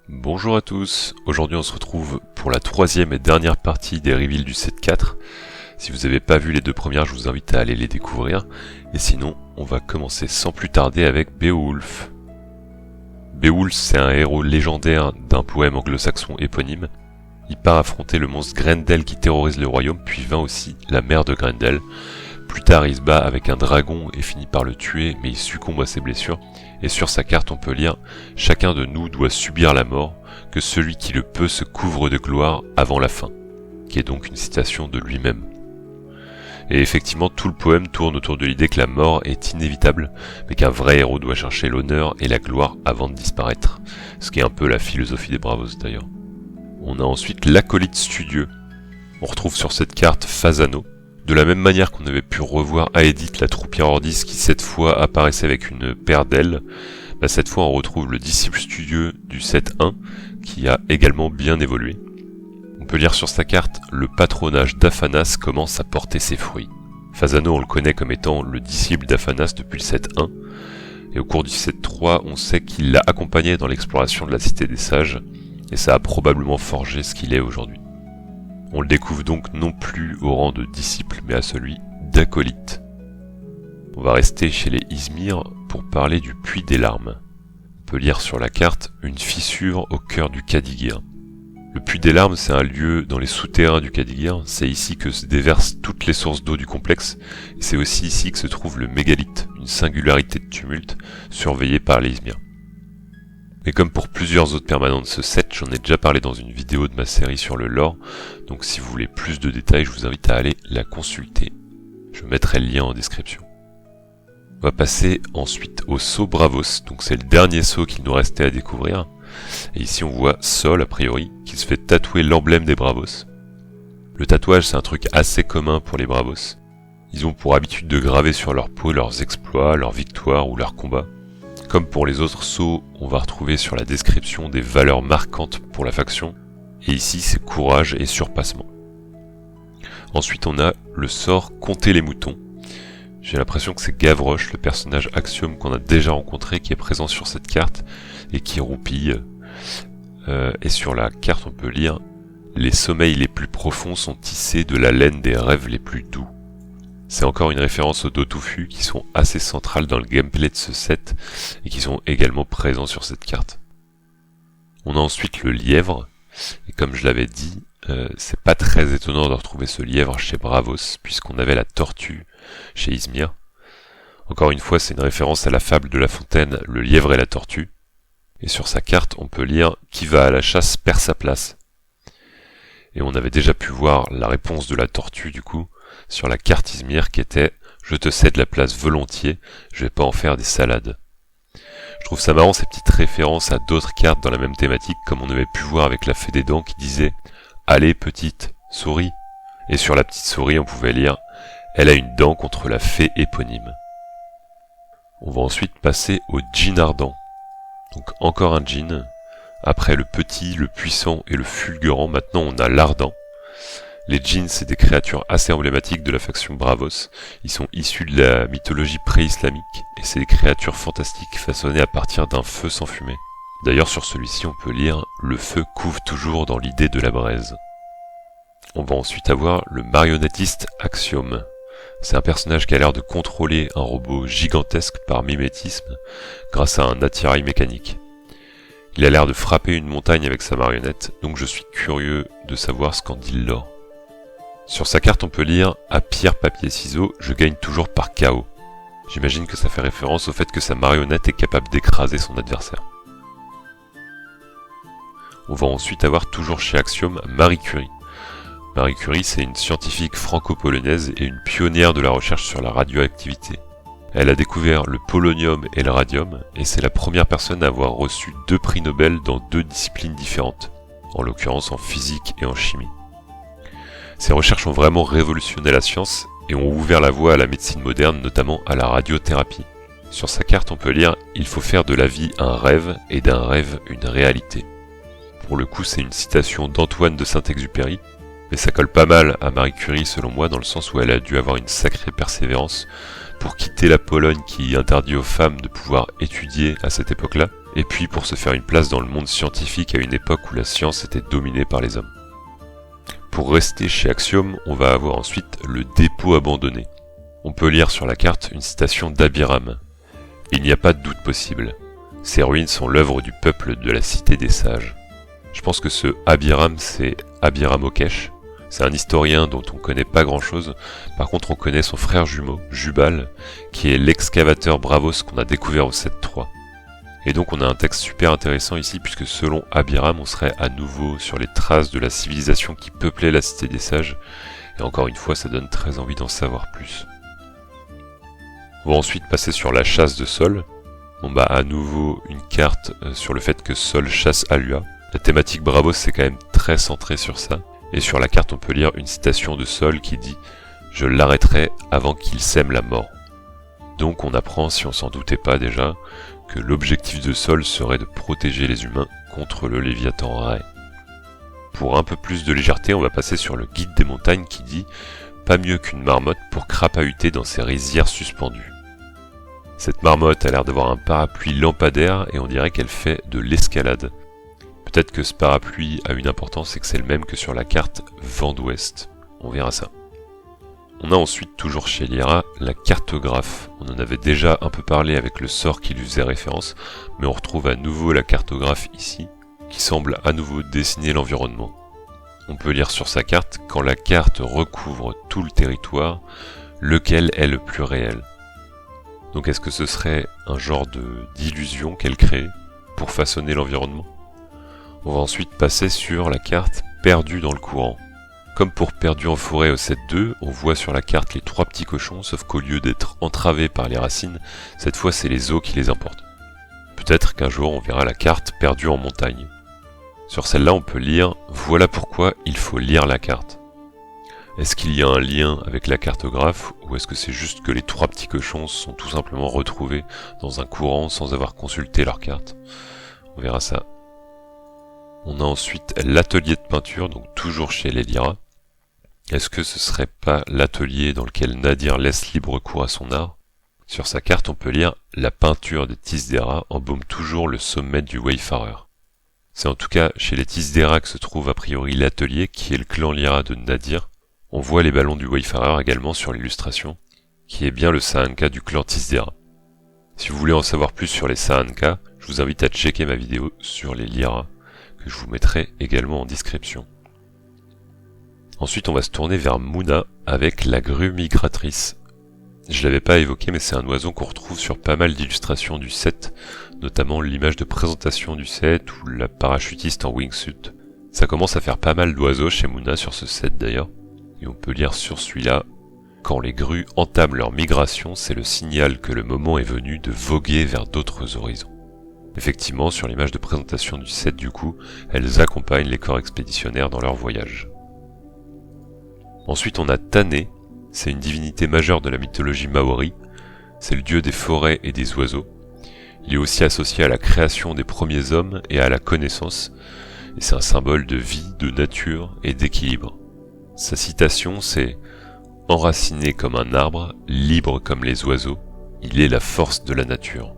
Bonjour à tous, aujourd'hui on se retrouve pour la troisième et dernière partie des reveals du set 4. Si vous n'avez pas vu les deux premières, je vous invite à aller les découvrir. Et sinon, on va commencer sans plus tarder avec Beowulf. Beowulf, c'est un héros légendaire d'un poème anglo-saxon éponyme. Il part affronter le monstre Grendel qui terrorise le royaume, puis vainc aussi la mère de Grendel. Plus tard, il se bat avec un dragon et finit par le tuer, mais il succombe à ses blessures. Et sur sa carte, on peut lire « Chacun de nous doit subir la mort, que celui qui le peut se couvre de gloire avant la fin », qui est donc une citation de lui-même. Et effectivement, tout le poème tourne autour de l'idée que la mort est inévitable, mais qu'un vrai héros doit chercher l'honneur et la gloire avant de disparaître, ce qui est un peu la philosophie des Bravos d'ailleurs. On a ensuite l'Acolyte Studieux. On retrouve sur cette carte Phasano. De la même manière qu'on avait pu revoir Aedith, la troupière Ordis, qui cette fois apparaissait avec une paire d'ailes, cette fois on retrouve le disciple studieux du set 1, qui a également bien évolué. On peut lire sur sa carte, le patronage d'Aphanas commence à porter ses fruits. Phasano, on le connaît comme étant le disciple d'Aphanas depuis le set 1, et au cours du set 3, on sait qu'il l'a accompagné dans l'exploration de la Cité des Sages, et ça a probablement forgé ce qu'il est aujourd'hui. On le découvre donc non plus au rang de disciple, mais à celui d'acolyte. On va rester chez les Izmir pour parler du puits des larmes. On peut lire sur la carte une fissure au cœur du Kadigir. Le puits des larmes, c'est un lieu dans les souterrains du Kadigir. C'est ici que se déversent toutes les sources d'eau du complexe. Et c'est aussi ici que se trouve le mégalithe, une singularité de tumulte, surveillée par les Izmir. Mais comme pour plusieurs autres permanents de ce set, j'en ai déjà parlé dans une vidéo de ma série sur le lore, donc si vous voulez plus de détails, je vous invite à aller la consulter. Je mettrai le lien en description. On va passer ensuite au sceau Bravos, donc c'est le dernier sceau qu'il nous restait à découvrir. Et ici on voit Sol, a priori, qui se fait tatouer l'emblème des Bravos. Le tatouage, c'est un truc assez commun pour les Bravos. Ils ont pour habitude de graver sur leur peau leurs exploits, leurs victoires ou leurs combats. Comme pour les autres sceaux, on va retrouver sur la description des valeurs marquantes pour la faction, et ici c'est courage et surpassement. Ensuite on a le sort Compter les moutons. J'ai l'impression que c'est Gavroche, le personnage Axiome qu'on a déjà rencontré, qui est présent sur cette carte, et qui roupille. Et sur la carte on peut lire « Les sommeils les plus profonds sont tissés de la laine des rêves les plus doux ». C'est encore une référence aux Dothufu qui sont assez centrales dans le gameplay de ce set et qui sont également présents sur cette carte. On a ensuite le lièvre, et comme je l'avais dit, c'est pas très étonnant de retrouver ce lièvre chez Bravos, puisqu'on avait la tortue chez Izmir. Encore une fois, c'est une référence à la fable de La Fontaine, le lièvre et la tortue. Et sur sa carte, on peut lire « Qui va à la chasse perd sa place ». Et on avait déjà pu voir la réponse de la tortue, du coup, sur la carte Izmir qui était « Je te cède la place volontiers, je vais pas en faire des salades ». Je trouve ça marrant ces petites références à d'autres cartes dans la même thématique, comme on avait pu voir avec la Fée des Dents qui disait « Allez petite, souris ». Et sur la petite souris on pouvait lire « Elle a une dent contre la fée éponyme ». On va ensuite passer au djinn ardent. Donc encore un djinn. Après le petit, le puissant et le fulgurant, maintenant on a l'ardent. Les djinns, c'est des créatures assez emblématiques de la faction Bravos. Ils sont issus de la mythologie pré-islamique, et c'est des créatures fantastiques façonnées à partir d'un feu sans fumée. D'ailleurs, sur celui-ci, on peut lire « Le feu couve toujours dans l'idée de la braise ». On va ensuite avoir le marionnettiste Axiome. C'est un personnage qui a l'air de contrôler un robot gigantesque par mimétisme, grâce à un attirail mécanique. Il a l'air de frapper une montagne avec sa marionnette, donc je suis curieux de savoir ce qu'en dit le lore. Sur sa carte, on peut lire « À pierre, papier, ciseaux, je gagne toujours par KO ». J'imagine que ça fait référence au fait que sa marionnette est capable d'écraser son adversaire. On va ensuite avoir toujours chez Axiome Marie Curie. Marie Curie, c'est une scientifique franco-polonaise et une pionnière de la recherche sur la radioactivité. Elle a découvert le polonium et le radium, et c'est la première personne à avoir reçu 2 prix Nobel dans 2 disciplines différentes, en l'occurrence en physique et en chimie. Ces recherches ont vraiment révolutionné la science et ont ouvert la voie à la médecine moderne, notamment à la radiothérapie. Sur sa carte, on peut lire « Il faut faire de la vie un rêve et d'un rêve une réalité ». Pour le coup, c'est une citation d'Antoine de Saint-Exupéry, mais ça colle pas mal à Marie Curie selon moi, dans le sens où elle a dû avoir une sacrée persévérance pour quitter la Pologne qui interdit aux femmes de pouvoir étudier à cette époque-là, et puis pour se faire une place dans le monde scientifique à une époque où la science était dominée par les hommes. Pour rester chez Axiom, on va avoir ensuite le dépôt abandonné. On peut lire sur la carte une citation d'Abiram. Il n'y a pas de doute possible. Ces ruines sont l'œuvre du peuple de la cité des sages. Je pense que ce Abiram, c'est Abiram Okesh. C'est un historien dont on connaît pas grand chose. Par contre, on connaît son frère jumeau, Jubal, qui est l'excavateur Bravos qu'on a découvert au 7-3. Et donc on a un texte super intéressant ici, puisque selon Abiram, on serait à nouveau sur les traces de la civilisation qui peuplait la cité des sages. Et encore une fois, ça donne très envie d'en savoir plus. On va ensuite passer sur la chasse de Sol. Bon bah à nouveau une carte sur le fait que Sol chasse Alua. La thématique Bravos c'est quand même très centré sur ça. Et sur la carte on peut lire une citation de Sol qui dit « Je l'arrêterai avant qu'il sème la mort ». Donc on apprend, si on s'en doutait pas déjà, que l'objectif de Sol serait de protéger les humains contre le Léviathan Ray. Pour un peu plus de légèreté, on va passer sur le guide des montagnes qui dit « Pas mieux qu'une marmotte pour crapahuter dans ses rizières suspendues ». Cette marmotte a l'air d'avoir un parapluie lampadaire et on dirait qu'elle fait de l'escalade. Peut-être que ce parapluie a une importance et que c'est le même que sur la carte Vent d'Ouest. On verra ça. On a ensuite, toujours chez Lyra, la cartographe. On en avait déjà un peu parlé avec le sort qui lui faisait référence, mais on retrouve à nouveau la cartographe ici, qui semble à nouveau dessiner l'environnement. On peut lire sur sa carte, quand la carte recouvre tout le territoire, lequel est le plus réel. Donc est-ce que ce serait un genre d'illusion qu'elle crée pour façonner l'environnement? On va ensuite passer sur la carte Perdu dans le courant. Comme pour Perdu en forêt au 7-2, on voit sur la carte les 3 petits cochons, sauf qu'au lieu d'être entravés par les racines, cette fois c'est les eaux qui les importent. Peut-être qu'un jour on verra la carte Perdu en montagne. Sur celle-là on peut lire « Voilà pourquoi il faut lire la carte ». Est-ce qu'il y a un lien avec la cartographe, ou est-ce que c'est juste que les 3 petits cochons se sont tout simplement retrouvés dans un courant sans avoir consulté leur carte? On verra ça. On a ensuite l'atelier de peinture, donc toujours chez les Lyra. Est-ce que ce serait pas l'atelier dans lequel Nadir laisse libre cours à son art? Sur sa carte, on peut lire « La peinture des Tisdera embaume toujours le sommet du Wayfarer ». C'est en tout cas chez les Tisdera que se trouve a priori l'atelier qui est le clan Lyra de Nadir. On voit les ballons du Wayfarer également sur l'illustration, qui est bien le Sahanka du clan Tisdera. Si vous voulez en savoir plus sur les Sahanka, je vous invite à checker ma vidéo sur les Lyra, que je vous mettrai également en description. Ensuite, on va se tourner vers Muna avec la grue migratrice. Je l'avais pas évoqué, mais c'est un oiseau qu'on retrouve sur pas mal d'illustrations du set, notamment l'image de présentation du set ou la parachutiste en wingsuit. Ça commence à faire pas mal d'oiseaux chez Muna sur ce set d'ailleurs. Et on peut lire sur celui-là, quand les grues entament leur migration, c'est le signal que le moment est venu de voguer vers d'autres horizons. Effectivement, sur l'image de présentation du set du coup, elles accompagnent les corps expéditionnaires dans leur voyage. Ensuite on a Tané, c'est une divinité majeure de la mythologie maori, c'est le dieu des forêts et des oiseaux. Il est aussi associé à la création des premiers hommes et à la connaissance, et c'est un symbole de vie, de nature et d'équilibre. Sa citation c'est « Enraciné comme un arbre, libre comme les oiseaux, il est la force de la nature ».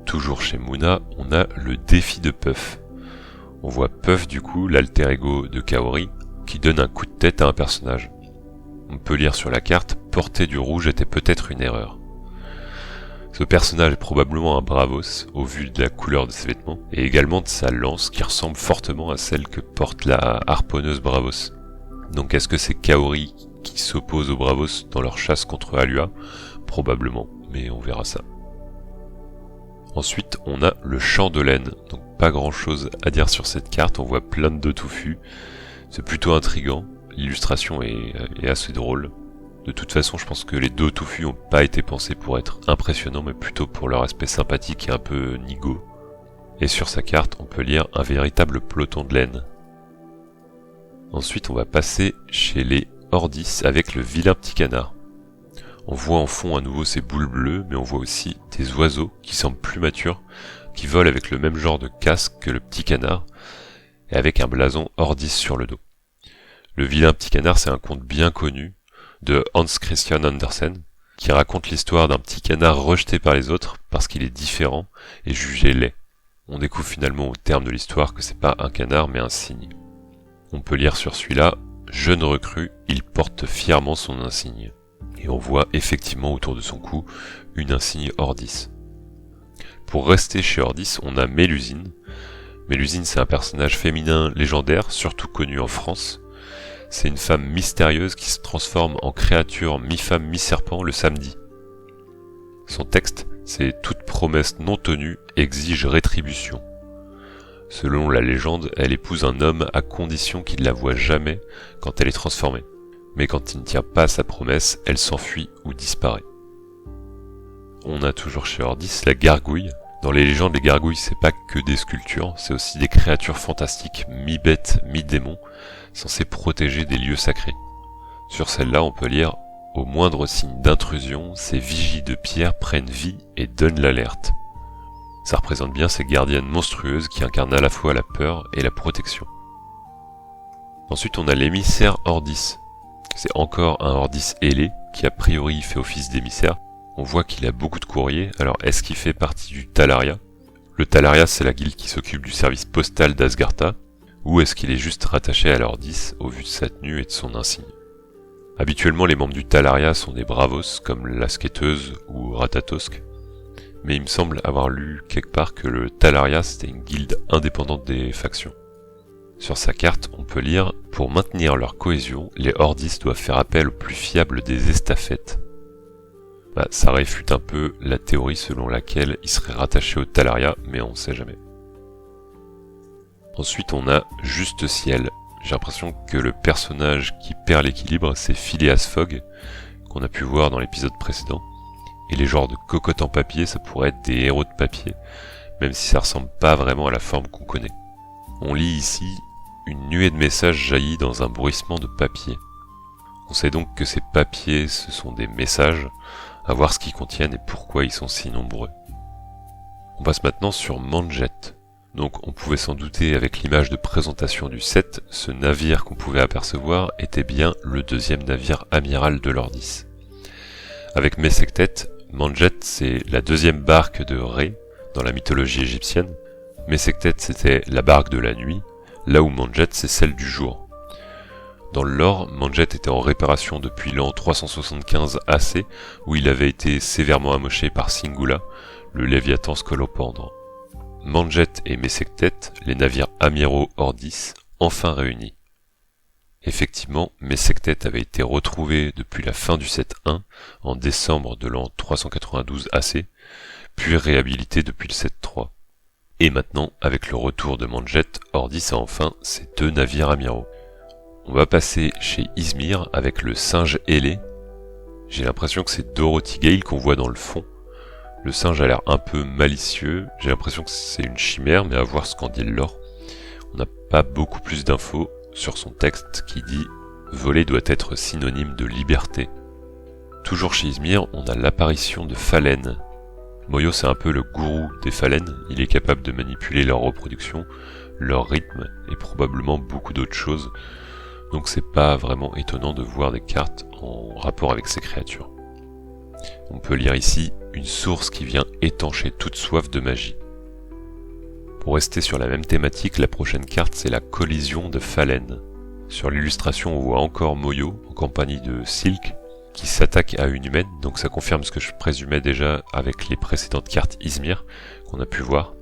Toujours chez Muna, on a le défi de Puff. On voit Puff du coup, l'alter ego de Kaori, qui donne un coup de tête à un personnage. On peut lire sur la carte « Porter du rouge était peut-être une erreur ». Ce personnage est probablement un Bravos, au vu de la couleur de ses vêtements, et également de sa lance qui ressemble fortement à celle que porte la harponneuse Bravos. Donc est-ce que c'est Kaori qui s'oppose aux Bravos dans leur chasse contre Alua? Probablement, mais on verra ça. Ensuite, on a le champ de laine, donc pas grand chose à dire sur cette carte, on voit plein de dos touffus, c'est plutôt intriguant, l'illustration est assez drôle. De toute façon, je pense que les dos touffus n'ont pas été pensés pour être impressionnants, mais plutôt pour leur aspect sympathique et un peu nigo. Et sur sa carte, on peut lire un véritable peloton de laine. Ensuite, on va passer chez les Ordis avec le vilain petit canard. On voit en fond à nouveau ces boules bleues, mais on voit aussi des oiseaux qui semblent plus matures, qui volent avec le même genre de casque que le petit canard, et avec un blason Ordis sur le dos. Le vilain petit canard, c'est un conte bien connu de Hans Christian Andersen. qui raconte l'histoire d'un petit canard rejeté par les autres parce qu'il est différent et jugé laid. On découvre finalement au terme de l'histoire que c'est pas un canard mais un cygne. On peut lire sur celui-là, jeune recrue, il porte fièrement son insigne. Et on voit effectivement autour de son cou une insigne Ordis. Pour rester chez Ordis, on a Mélusine. Mélusine, c'est un personnage féminin légendaire, surtout connu en France. C'est une femme mystérieuse qui se transforme en créature mi-femme mi-serpent le samedi. Son texte, c'est « Toute promesse non tenue exige rétribution ». Selon la légende, elle épouse un homme à condition qu'il ne la voie jamais quand elle est transformée. Mais quand il ne tient pas sa promesse, elle s'enfuit ou disparaît. On a toujours chez Ordis la gargouille. Dans les légendes, les gargouilles, c'est pas que des sculptures, c'est aussi des créatures fantastiques, mi-bêtes, mi-démons, censées protéger des lieux sacrés. Sur celle-là, on peut lire « Au moindre signe d'intrusion, ces vigies de pierre prennent vie et donnent l'alerte ». Ça représente bien ces gardiennes monstrueuses qui incarnent à la fois la peur et la protection. Ensuite, on a l'émissaire Ordis. C'est encore un Ordis ailé, qui a priori fait office d'émissaire. On voit qu'il a beaucoup de courriers, alors est-ce qu'il fait partie du Talaria? Le Talaria, c'est la guilde qui s'occupe du service postal d'Asgartha, ou est-ce qu'il est juste rattaché à l'Ordis au vu de sa tenue et de son insigne? Habituellement, les membres du Talaria sont des bravos, comme l'Asqueteuse ou Ratatosk, mais il me semble avoir lu quelque part que le Talaria, c'était une guilde indépendante des factions. Sur sa carte, on peut lire « Pour maintenir leur cohésion, les Ordis doivent faire appel au plus fiable des estafettes ». Ça réfute un peu la théorie selon laquelle il serait rattaché au Talaria, mais on sait jamais. Ensuite, on a Juste Ciel. J'ai l'impression que le personnage qui perd l'équilibre, c'est Phileas Fogg, qu'on a pu voir dans l'épisode précédent. Et les genres de cocottes en papier, ça pourrait être des héros de papier, même si ça ressemble pas vraiment à la forme qu'on connaît. On lit ici « Une nuée de messages jaillit dans un bruissement de papier ». On sait donc que ces papiers, ce sont des messages, à voir ce qu'ils contiennent et pourquoi ils sont si nombreux. On passe maintenant sur Manjet. Donc on pouvait s'en douter avec l'image de présentation du set, ce navire qu'on pouvait apercevoir était bien le deuxième navire amiral de l'Ordis. Avec Mesektet, Manjet c'est la deuxième barque de Ré dans la mythologie égyptienne. Mesektet c'était la barque de la nuit, là où Manjet c'est celle du jour. Dans le lore, Manjet était en réparation depuis l'an 375 AC, où il avait été sévèrement amoché par Singula, le Léviathan scolopendre. Manjet et Mesektet, les navires amiraux Ordis, enfin réunis. Effectivement, Mesektet avait été retrouvé depuis la fin du 7-1, en décembre de l'an 392 AC, puis réhabilité depuis le 7-3. Et maintenant, avec le retour de Manjet, Ordis a enfin ses deux navires amiraux. On va passer chez Izmir avec le singe ailé. J'ai l'impression que c'est Dorothy Gale qu'on voit dans le fond. Le singe a l'air un peu malicieux, j'ai l'impression que c'est une chimère, mais à voir ce qu'en dit le lore. On n'a pas beaucoup plus d'infos sur son texte qui dit « Voler doit être synonyme de liberté ». Toujours chez Izmir, on a l'apparition de Phalène. Moyo c'est un peu le gourou des phalènes, il est capable de manipuler leur reproduction, leur rythme et probablement beaucoup d'autres choses. Donc c'est pas vraiment étonnant de voir des cartes en rapport avec ces créatures. On peut lire ici une source qui vient étancher toute soif de magie. Pour rester sur la même thématique, la prochaine carte c'est la collision de Phalène. Sur l'illustration on voit encore Moyo en compagnie de Silk qui s'attaque à une humaine, donc ça confirme ce que je présumais déjà avec les précédentes cartes Izmir qu'on a pu voir.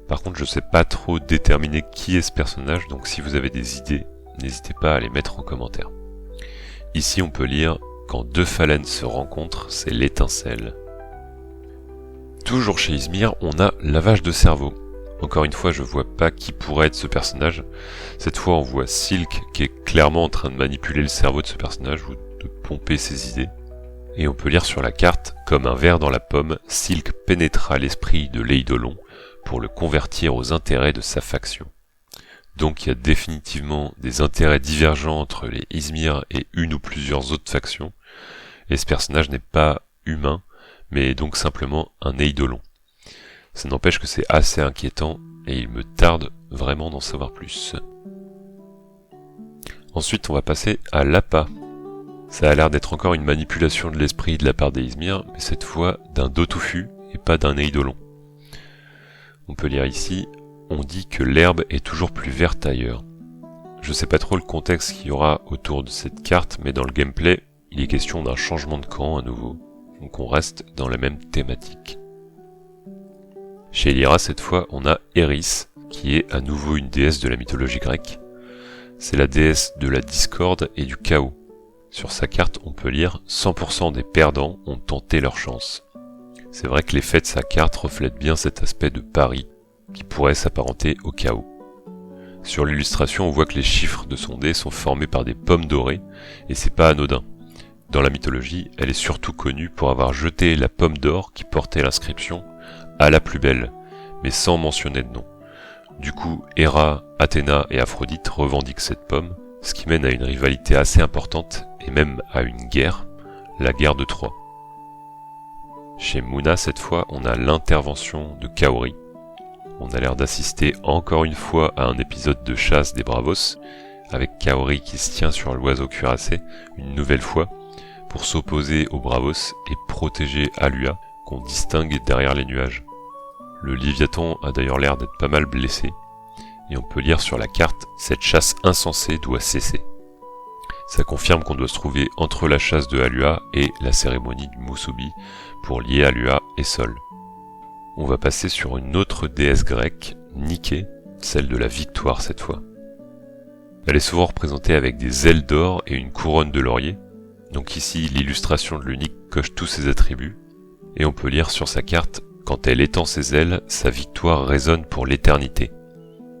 Par contre je sais pas trop déterminer qui est ce personnage, donc si vous avez des idées, n'hésitez pas à les mettre en commentaire. Ici on peut lire « Quand deux phalènes se rencontrent, c'est l'étincelle ». Toujours chez Izmir, on a lavage de cerveau. Encore une fois, je vois pas qui pourrait être ce personnage. Cette fois, on voit Silk qui est clairement en train de manipuler le cerveau de ce personnage ou de pomper ses idées. Et on peut lire sur la carte « Comme un ver dans la pomme, Silk pénétra l'esprit de l'Eidolon pour le convertir aux intérêts de sa faction ». Donc il y a définitivement des intérêts divergents entre les Izmir et une ou plusieurs autres factions, et ce personnage n'est pas humain, mais donc simplement un Eidolon. Ça n'empêche que c'est assez inquiétant, et il me tarde vraiment d'en savoir plus. Ensuite on va passer à l'APA. Ça a l'air d'être encore une manipulation de l'esprit de la part des Izmir, mais cette fois d'un dos touffu et pas d'un eidolon. On peut lire ici, on dit que l'herbe est toujours plus verte ailleurs. Je sais pas trop le contexte qu'il y aura autour de cette carte, mais dans le gameplay, il est question d'un changement de camp à nouveau. Donc on reste dans la même thématique. Chez Lyra, cette fois, on a Eris, qui est à nouveau une déesse de la mythologie grecque. C'est la déesse de la discorde et du chaos. Sur sa carte, on peut lire 100% des perdants ont tenté leur chance. C'est vrai que l'effet de sa carte reflète bien cet aspect de pari qui pourrait s'apparenter au chaos. Sur l'illustration, on voit que les chiffres de son dé sont formés par des pommes dorées, et c'est pas anodin. Dans la mythologie, elle est surtout connue pour avoir jeté la pomme d'or qui portait l'inscription « à la plus belle », mais sans mentionner de nom. Du coup, Héra, Athéna et Aphrodite revendiquent cette pomme, ce qui mène à une rivalité assez importante et même à une guerre, la guerre de Troie. Chez Mouna, cette fois, on a l'intervention de Kaori. On a l'air d'assister encore une fois à un épisode de chasse des Bravos, avec Kaori qui se tient sur l'oiseau cuirassé une nouvelle fois pour s'opposer aux Bravos et protéger Alua, qu'on distingue derrière les nuages. Le Léviathan a d'ailleurs l'air d'être pas mal blessé, et on peut lire sur la carte « Cette chasse insensée doit cesser ». Ça confirme qu'on doit se trouver entre la chasse de Alua et la cérémonie du Musubi pour lier Alua et Sol. On va passer sur une autre déesse grecque, Nike, celle de la victoire cette fois. Elle est souvent représentée avec des ailes d'or et une couronne de laurier. Donc ici, l'illustration de l'unique coche tous ses attributs. Et on peut lire sur sa carte, quand elle étend ses ailes, sa victoire résonne pour l'éternité.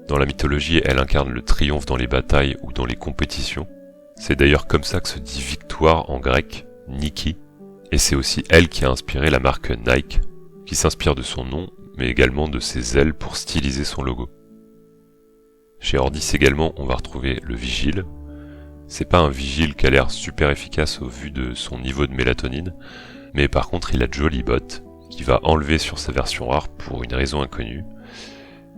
Dans la mythologie, elle incarne le triomphe dans les batailles ou dans les compétitions. C'est d'ailleurs comme ça que se dit victoire en grec, Nike. Et c'est aussi elle qui a inspiré la marque Nike, qui s'inspire de son nom, mais également de ses ailes pour styliser son logo. Chez Ordis également, on va retrouver le vigile. C'est pas un vigile qui a l'air super efficace au vu de son niveau de mélatonine, mais par contre il a Jolibot, qui va enlever sur sa version rare pour une raison inconnue.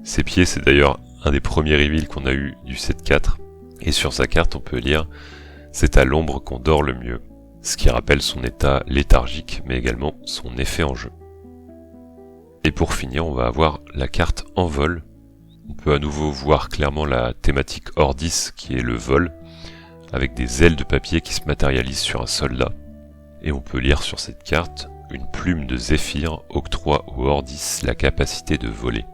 Ses pieds, c'est d'ailleurs un des premiers reveals qu'on a eu du 7-4, et sur sa carte on peut lire « C'est à l'ombre qu'on dort le mieux », ce qui rappelle son état léthargique, mais également son effet en jeu. Et pour finir, on va avoir la carte Envol. On peut à nouveau voir clairement la thématique Ordis, qui est le vol, avec des ailes de papier qui se matérialisent sur un soldat. Et on peut lire sur cette carte, une plume de Zéphyr octroie au Ordis la capacité de voler.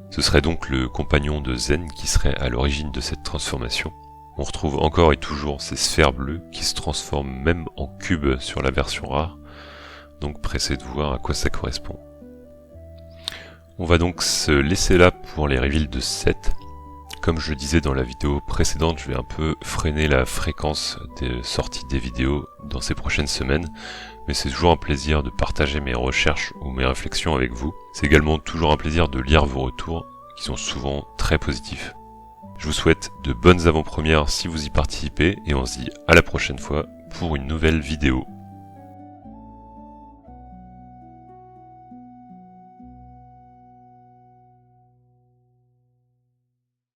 Ce serait donc le compagnon de Zen qui serait à l'origine de cette transformation. On retrouve encore et toujours ces sphères bleues qui se transforment même en cubes sur la version rare, donc pressé de voir à quoi ça correspond. On va donc se laisser là pour les reveals de 7. Comme je le disais dans la vidéo précédente, je vais un peu freiner la fréquence des sorties des vidéos dans ces prochaines semaines, mais c'est toujours un plaisir de partager mes recherches ou mes réflexions avec vous. C'est également toujours un plaisir de lire vos retours, qui sont souvent très positifs. Je vous souhaite de bonnes avant-premières si vous y participez, et on se dit à la prochaine fois pour une nouvelle vidéo.